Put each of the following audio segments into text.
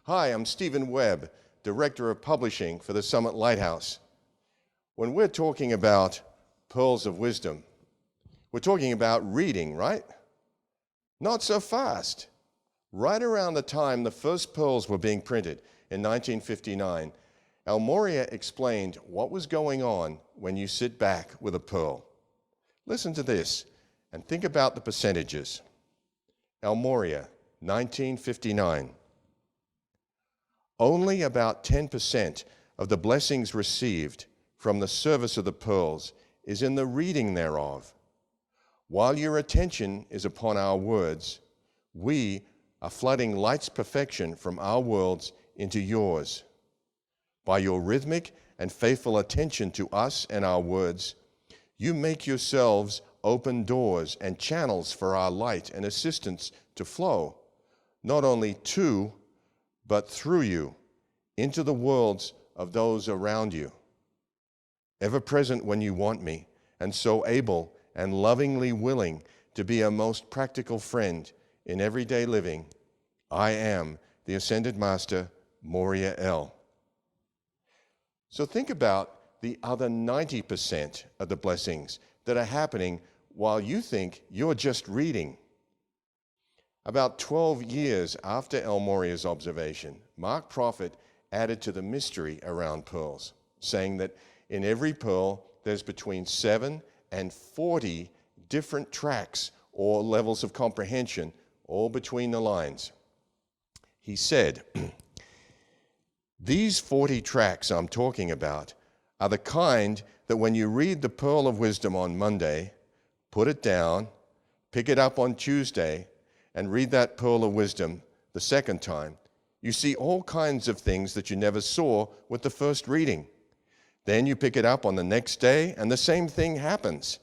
Hi, I'm Stephen Webb, Director of Publishing for the Summit Lighthouse. When we're talking about pearls of wisdom, we're talking about reading, right? Not so fast. Right around the time the first pearls were being printed in 1959, Morya explained what was going on when you sit back with a pearl. Listen to this and think about the percentages. Morya, 1959. Only about 10% of the blessings received from the service of the pearls is in the reading thereof. While your attention is upon our words, we are flooding light's perfection from our worlds into yours. By your rhythmic and faithful attention to us and our words, you make yourselves open doors and channels for our light and assistance to flow, not only to, but through you, into the worlds of those around you. Ever present when you want me, and so able and lovingly willing to be a most practical friend in everyday living, I am the Ascended Master, Morya L. So think about the other 90% of the blessings that are happening while you think you're just reading. About 12 years after Morya's observation, Mark Prophet added to the mystery around pearls, saying that in every pearl there's between 7 and 40 different tracks or levels of comprehension, all between the lines. He said, these 40 tracks I'm talking about are the kind that when you read the Pearl of Wisdom on Monday, put it down, pick it up on Tuesday, and read that Pearl of Wisdom the second time, you see all kinds of things that you never saw with the first reading. Then you pick it up on the next day, and the same thing happens.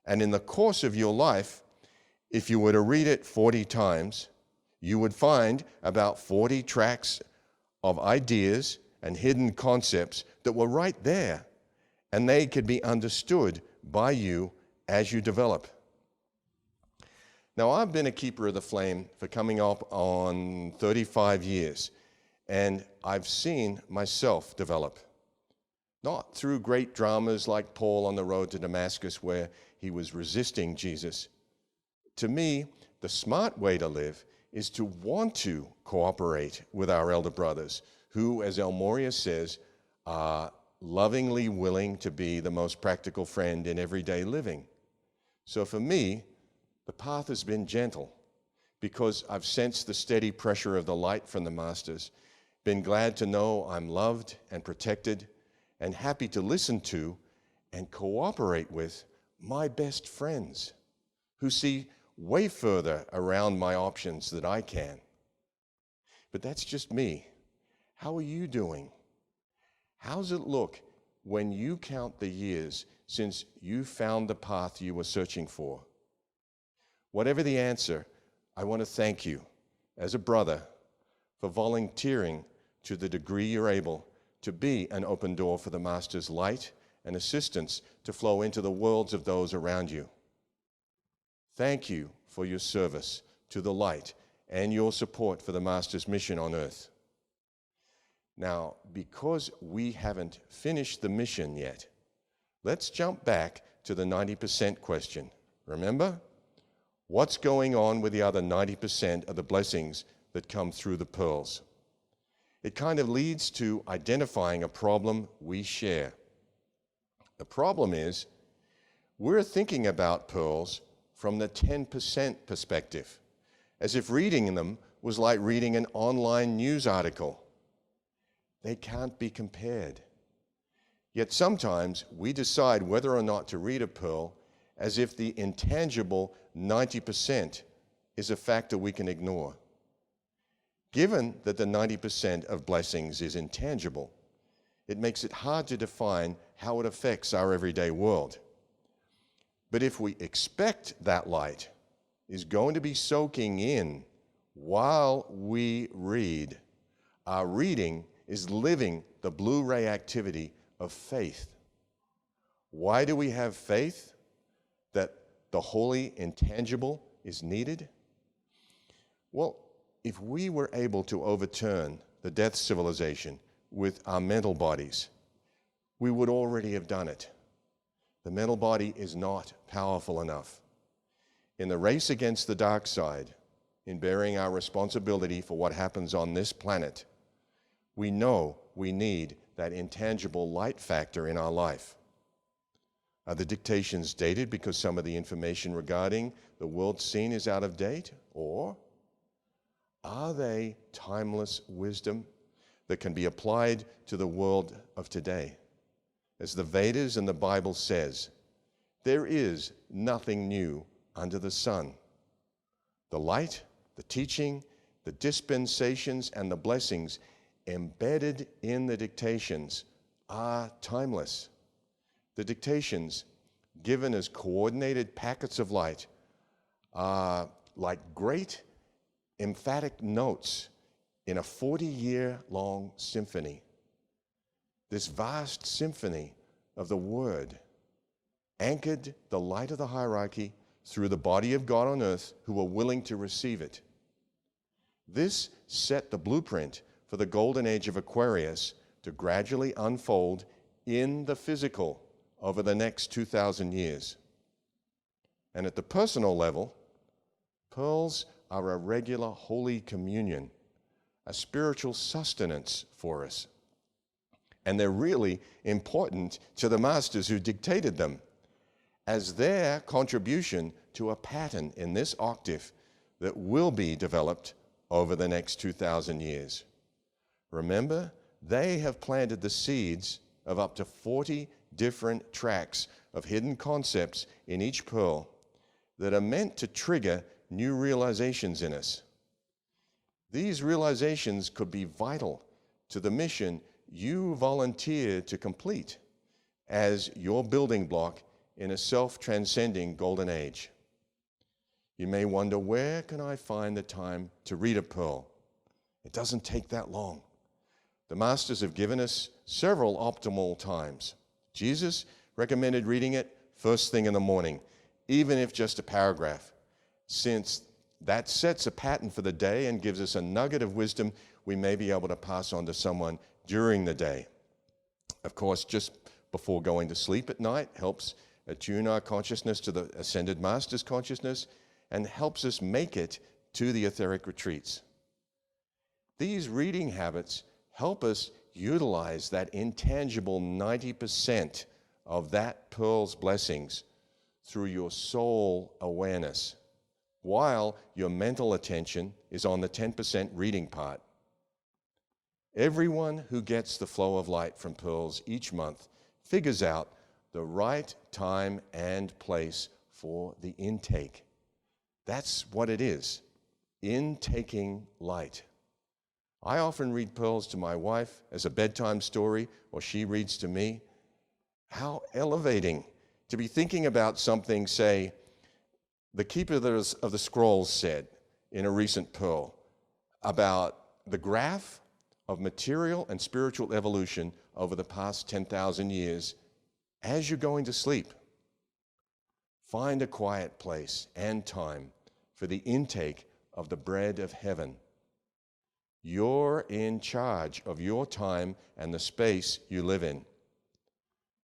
And in the course of your life, if you were to read it 40 times, you would find about 40 tracks of ideas and hidden concepts that were right there, and they could be understood by you as you develop. Now, I've been a keeper of the flame for coming up on 35 years, and I've seen myself develop. Not through great dramas like Paul on the road to Damascus, where he was resisting Jesus. To me, the smart way to live is to want to cooperate with our elder brothers, who, as Morya says, are lovingly willing to be the most practical friend in everyday living. So for me, the path has been gentle because I've sensed the steady pressure of the light from the masters, been glad to know I'm loved and protected, and happy to listen to and cooperate with my best friends who see way further around my options than I can. But that's just me. How are you doing? How's it look when you count the years since you found the path you were searching for? Whatever the answer, I want to thank you as a brother for volunteering to the degree you're able to be an open door for the Master's light and assistance to flow into the worlds of those around you. Thank you for your service to the light and your support for the Master's mission on earth. Now, because we haven't finished the mission yet, let's jump back to the 90% question. Remember? What's going on with the other 90% of the blessings that come through the pearls? It kind of leads to identifying a problem we share. The problem is we're thinking about pearls from the 10% perspective, as if reading them was like reading an online news article. They can't be compared. Yet sometimes we decide whether or not to read a pearl as if the intangible 90% is a factor we can ignore. Given that the 90% of blessings is intangible, it makes it hard to define how it affects our everyday world. But if we expect that light is going to be soaking in while we read, our reading is living the Blu-ray activity of faith. Why do we have faith that the holy intangible is needed? Well, if we were able to overturn the death civilization with our mental bodies, we would already have done it. The mental body is not powerful enough. In the race against the dark side, in bearing our responsibility for what happens on this planet, we know we need that intangible light factor in our life. Are the dictations dated because some of the information regarding the world scene is out of date? Or are they timeless wisdom that can be applied to the world of today? As the Vedas and the Bible says, there is nothing new under the sun. The light, the teaching, the dispensations, and the blessings embedded in the dictations are timeless. The dictations, given as coordinated packets of light, are like great emphatic notes in a 40-year-long symphony. This vast symphony of the Word anchored the light of the hierarchy through the body of God on earth who were willing to receive it. This set the blueprint for the golden age of Aquarius to gradually unfold in the physical over the next 2,000 years. And at the personal level, pearls are a regular Holy Communion, a spiritual sustenance for us. And they're really important to the masters who dictated them, as their contribution to a pattern in this octave that will be developed over the next 2,000 years. Remember, they have planted the seeds of up to 40 different tracks of hidden concepts in each pearl that are meant to trigger new realizations in us. These realizations could be vital to the mission you volunteered to complete as your building block in a self-transcending golden age. You may wonder, where can I find the time to read a pearl? It doesn't take that long. The masters have given us several optimal times. Jesus recommended reading it first thing in the morning, even if just a paragraph, since that sets a pattern for the day and gives us a nugget of wisdom we may be able to pass on to someone during the day. Of course, just before going to sleep at night helps attune our consciousness to the Ascended Master's consciousness and helps us make it to the etheric retreats. These reading habits help us utilize that intangible 90% of that pearl's blessings through your soul awareness, while your mental attention is on the 10% reading part. Everyone who gets the flow of light from pearls each month figures out the right time and place for the intake. That's what it is, intaking light. I often read pearls to my wife as a bedtime story, or she reads to me. How elevating to be thinking about something, say, the Keeper of the Scrolls said in a recent pearl about the graph of material and spiritual evolution over the past 10,000 years. As you're going to sleep, find a quiet place and time for the intake of the bread of heaven. You're in charge of your time and the space you live in.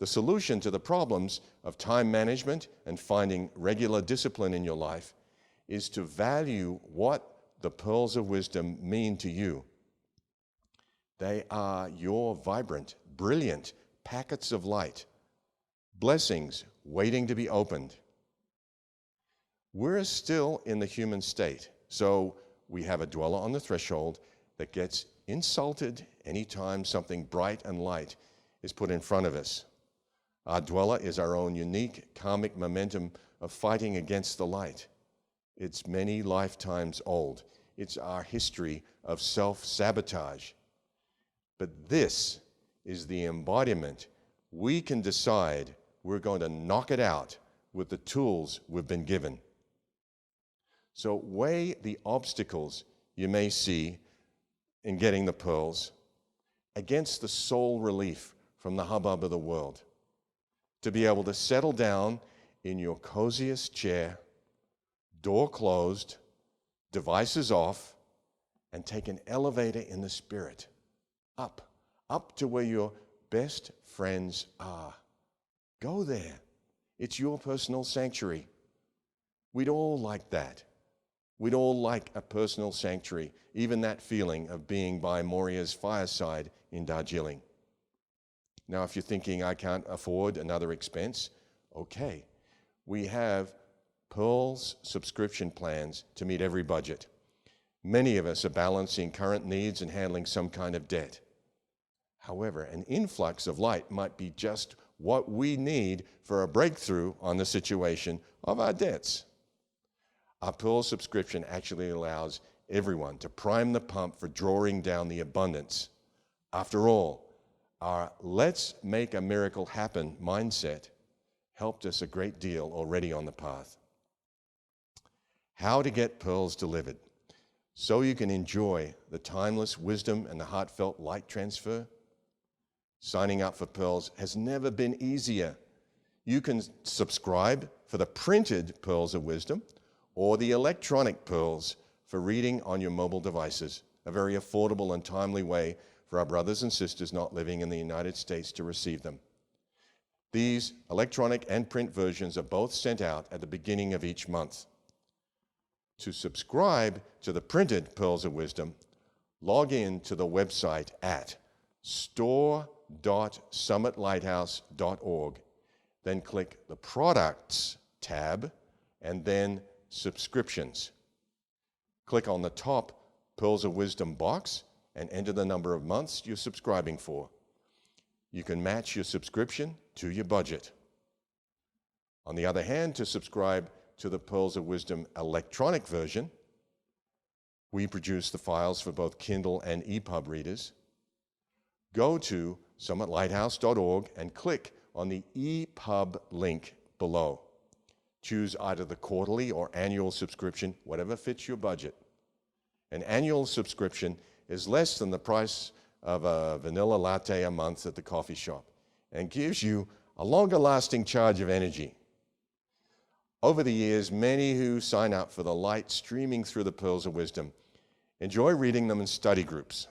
The solution to the problems of time management and finding regular discipline in your life is to value what the pearls of wisdom mean to you. They are your vibrant, brilliant packets of light, blessings waiting to be opened. We're still in the human state, so we have a dweller on the threshold that gets insulted anytime something bright and light is put in front of us. Our dweller is our own unique karmic momentum of fighting against the light. It's many lifetimes old. It's our history of self-sabotage. But this is the embodiment. We can decide we're going to knock it out with the tools we've been given. So weigh the obstacles you may see in getting the pearls against the soul relief from the hubbub of the world, to be able to settle down in your coziest chair, door closed, devices off, and take an elevator in the spirit up to where your best friends are. Go there. It's your personal sanctuary. We'd all like that. We'd all like a personal sanctuary, even that feeling of being by Morya's fireside in Darjeeling. Now, if you're thinking, I can't afford another expense, okay. We have Pearl's subscription plans to meet every budget. Many of us are balancing current needs and handling some kind of debt. However, an influx of light might be just what we need for a breakthrough on the situation of our debts. Our Pearl subscription actually allows everyone to prime the pump for drawing down the abundance. After all, our let's make a miracle happen mindset helped us a great deal already on the path. How to get pearls delivered so you can enjoy the timeless wisdom and the heartfelt light transfer? Signing up for Pearls has never been easier. You can subscribe for the printed Pearls of Wisdom or the electronic Pearls for reading on your mobile devices, a very affordable and timely way for our brothers and sisters not living in the United States to receive them. These electronic and print versions are both sent out at the beginning of each month. To subscribe to the printed Pearls of Wisdom, log in to the website at store.summitlighthouse.org, then click the Products tab and then Subscriptions. Click on the top Pearls of Wisdom box and enter the number of months you're subscribing for. You can match your subscription to your budget. On the other hand, to subscribe to the Pearls of Wisdom electronic version, we produce the files for both Kindle and EPUB readers. Go to summitlighthouse.org and click on the EPUB link below. Choose either the quarterly or annual subscription, whatever fits your budget. An annual subscription is less than the price of a vanilla latte a month at the coffee shop and gives you a longer lasting charge of energy. Over the years, many who sign up for the light streaming through the Pearls of Wisdom enjoy reading them in study groups.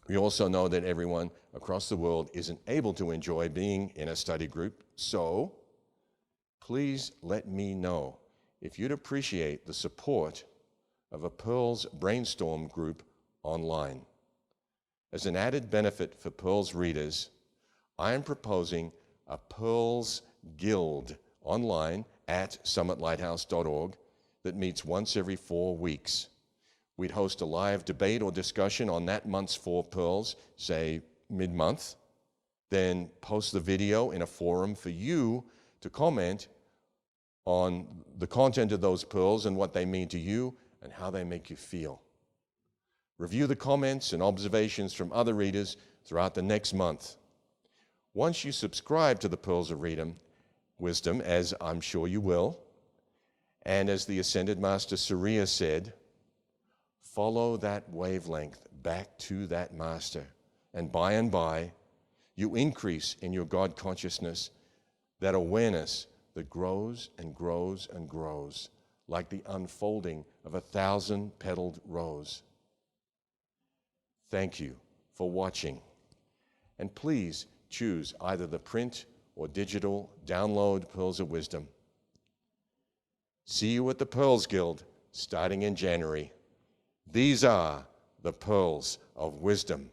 We also know that everyone across the world isn't able to enjoy being in a study group, so please let me know if you'd appreciate the support of a Pearls brainstorm group online. As an added benefit for Pearls readers, I am proposing a Pearls Guild online at summitlighthouse.org that meets once every 4 weeks. We'd host a live debate or discussion on that month's 4 pearls, say mid-month, then post the video in a forum for you to comment on the content of those pearls and what they mean to you and how they make you feel. Review the comments and observations from other readers throughout the next month. Once you subscribe to the Pearls of Wisdom, as I'm sure you will, and as the Ascended Master Surya said, follow that wavelength back to that Master, and by, you increase in your God consciousness, that awareness that grows and grows and grows, like the unfolding of 1,000-petaled rose. Thank you for watching, and please choose either the print or digital download Pearls of Wisdom. See you at the Pearls Guild starting in January. These are the Pearls of Wisdom.